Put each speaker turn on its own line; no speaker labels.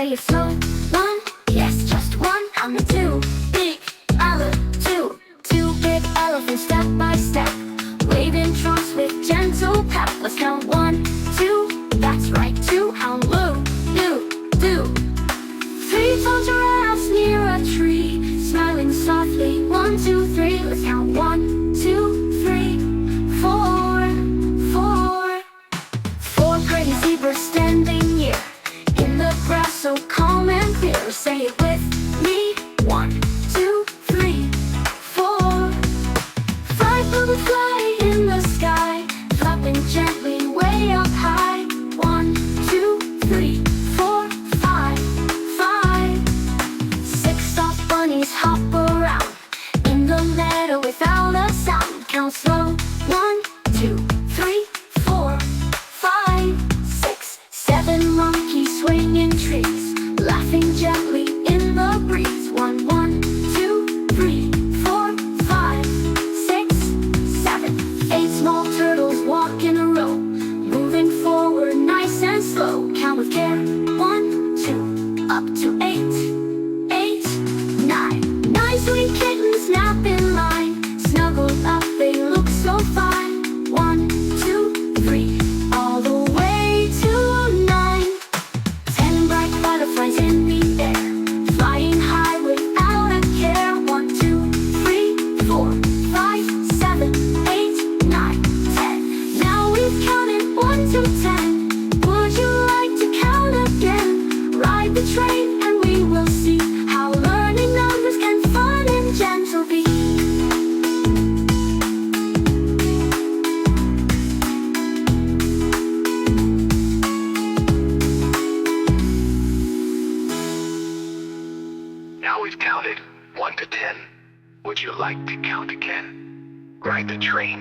Say it slow. One, yes, just one. Count to two. Big elephant, two. Two big elephants step by step, waving trunks with gentle pep. Let's count one, two. That's right, two. Count Lou, do, do. Three tall giraffes near a tree, smiling softly. One, two, three. Let's count one, two, three, four, four. Four pretty zebras standing near, in the grass so calm and clear. Say it with me. One, two, three, four. Five bubbles fly in the sky, flapping gently way up high. One, two, three, four, five, five. Six soft bunnies hop around in the meadow without a sound. Count slow. One, two, three, four, five, six. Seven monkeys swing in trees, laughing gently in the breeze. One, two, three, four, five, six, seven. Eight small turtles walk in a row, moving forward nice and slow. Count with care. One, two, up to eight. Eight, nine. Nine sweet kittens nap in line, snuggled up they look so fine. One, two, three, all the way to nine. 10 bright butterflies in the air, flying high without a care. One, two, three, four, five, seven, eight, nine, 10. Now we've counted 1 to 10. Would you like to count again? Ride the train and we will see how learning numbers can fun and gentle be.
Now we've counted 1 to 10. Would you like to count again? Ride the train